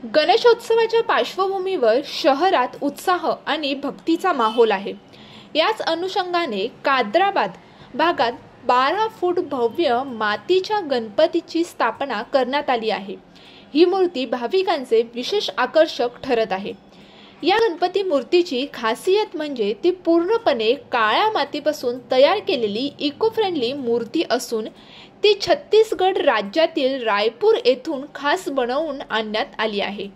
गणेशोत्सवाच्या पार्श्वभूमीवर शहरात उत्साह आणि भक्तीचा माहोल आहे। याच अनुषंगाने कादराबाद भागात 12 फूट भव्य मातीच्या गणपतीची स्थापना करण्यात आली आहे। ही मूर्ती भाविकांचे विशेष आकर्षक ठरत आहे। या गणपती मूर्तीची खासियत म्हणजे ती पूर्णपणे काळ्या मातीपासून तयार केलेली इको फ्रेंडली मूर्ती असून ती छत्तीसगड राज्यातील रायपूर येथून खास बनवून आणण्यात आली आहे।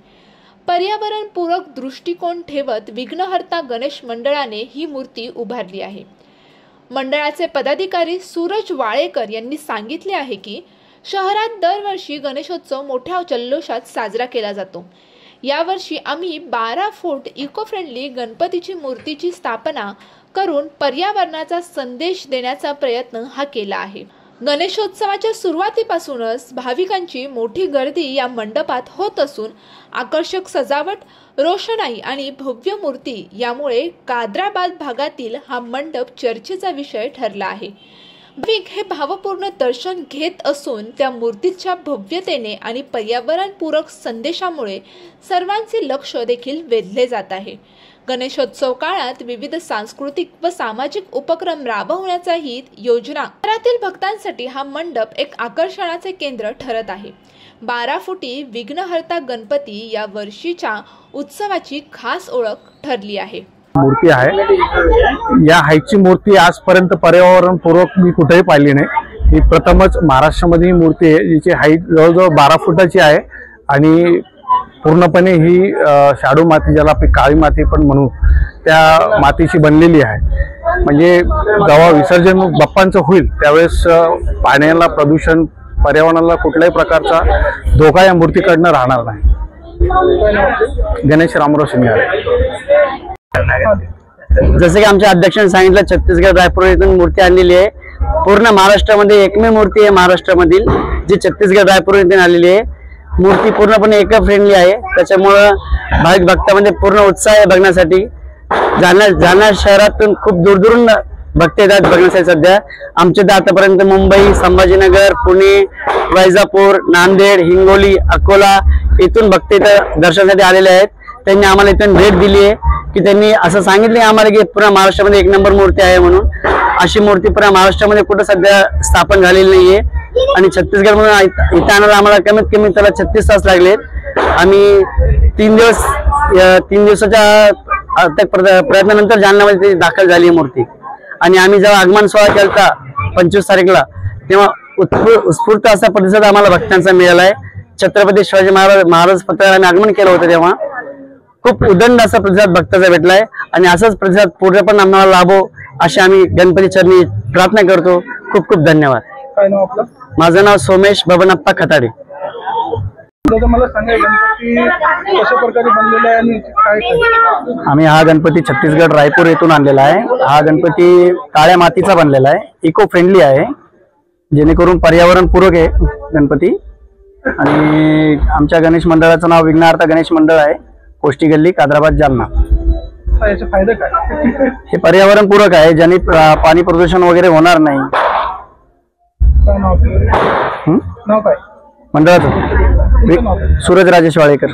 पर्यावरणपूरक दृष्टिकोन ठेवत विघ्नहर्ता गणेश मंडळाने ही मूर्ती उभारली आहे। मंडळाचे पदाधिकारी सूरज वाळेकर यांनी सांगितले आहे की शहरात दरवर्षी गणेशोत्सव मोठ्या जल्लोषात साजरा केला जातो। यावर्षी आम्ही 12 फूट इको फ्रेंडली गणपतीची मूर्तीची स्थापना करून पर्यावरणाचा संदेश देण्याचा प्रयत्न हा केला आहे। गणेशोत्सवाच्या सुरुवातीपासूनच भाविकांची मोठी गर्दी या मंडपात होत असून आकर्षक सजावट, रोषणाई आणि भव्य मूर्ती यामुळे कादराबाद भागातील हा मंडप चर्चेचा विषय ठरला आहे। भाविक हे भावपूर्ण दर्शन घेत असून त्या मूर्तीच्या भव्यतेने आणि पर्यावरणपूरक संदेशामुळे सर्वांचे लक्ष देखील वेधले जात आहे। गणेशोत्सव काळात विविध सांस्कृतिक व सामाजिक उपक्रम राबवण्याचाही योजना शहरातील भक्तांसाठी हा मंडप एक आकर्षणाचे केंद्र ठरत आहे। 12 फुटी विघ्नहर्ता गणपती या वर्षीच्या उत्सवाची खास ओळख ठरली आहे। मूर्ती आहे, या हाईटची मूर्ती आजपर्यंत पर्यावरणपूर्वक मी कुठेही पाहिली नाही। ही प्रथमच महाराष्ट्रामध्ये ही मूर्ती आहे जिची हाईट जवळजवळ 12 फुटाची आहे आणि पूर्णपणे ही शाडू माती, ज्याला आपण काळी माती पण म्हणू, त्या मातीची बनलेली आहे। म्हणजे जेव्हा विसर्जन बाप्पांचं होईल त्यावेळेस पाण्याला प्रदूषण, पर्यावरणाला कुठल्याही प्रकारचा धोका या मूर्तीकडनं राहणार नाही। गणेश रामराव शिंदे। जसे की आमच्या अध्यक्षांनी सांगितलं, छत्तीसगड रायपूर येथून मूर्ती आणलेली आहे। पूर्ण महाराष्ट्रामध्ये एकमेव मूर्ती आहे महाराष्ट्रामधील जी छत्तीसगड रायपूर येथून आलेली आहे। मूर्ती पूर्णपणे इको फ्रेंडली आहे, त्याच्यामुळं भाविक भक्तांमध्ये पूर्ण उत्साह आहे बघण्यासाठी। जालना शहरातून खूप दूरदूरून भक्त येतात बघण्यासाठी। सध्या आमच्या तर आतापर्यंत मुंबई, संभाजीनगर, पुणे, वैजापूर, नांदेड, हिंगोली, अकोला इथून भक्त इथं दर्शनासाठी आलेले आहेत। त्यांनी आम्हाला इथून भेट दिली आहे की त्यांनी असं सांगितले आम्हाला की पूर्ण महाराष्ट्रामध्ये एक नंबर मूर्ती आहे म्हणून। अशी मूर्ती पूर्ण महाराष्ट्रामध्ये कुठं सध्या स्थापन झालेली नाहीये आणि छत्तीसगड म्हणून इथं आणायला आम्हाला कमीत कमी त्याला 36 तास लागलेत। आम्ही 3 दिवसाच्या प्रयत्नानंतर जालन्यामध्ये दाखल झाली आहे मूर्ती आणि आम्ही जेव्हा आगमन सोहळा केला 25 तारीखला तेव्हा उत्स्फूर्त असा प्रतिसाद आम्हाला भक्तांचा मिळाला आहे। छत्रपती शिवाजी महाराज पत्रावर आम्ही आगमन केलं होतं तेव्हा खूप उदंड असा प्रतिसाद भक्ताचा भेटलाय आणि असाच प्रतिसाद पुढे पण आम्हाला लाभो अशी आम्ही गणपती चरणी प्रार्थना करतो। खूप खूप धन्यवाद। काय नाव आपलं? माझं नाव सोमेश बबनप्पा खताडे। मला सांगा गणपती कशा प्रकारे बनलेला आहे आणि काय? आम्ही हा गणपती छत्तीसगड रायपूर येथून आणलेला आहे। हा गणपती काळ्या मातीचा बनलेला आहे, इको फ्रेंडली आहे, जेणेकरून पर्यावरणपूरक आहे गणपती। आणि आमच्या गणेश मंडळाचं नाव विघ्नहर्ता गणेश मंडळ आहे, कोष्टी गल्ली, कादराबाद, जालना। याचे फायदे काय? हे पर्यावरणपूरक आहे, ज्याने पाणी प्रदूषण वगैरे होणार नाही। काय नाव? नाव काय मंडळाचं? सूरज राजेश वाळेकर।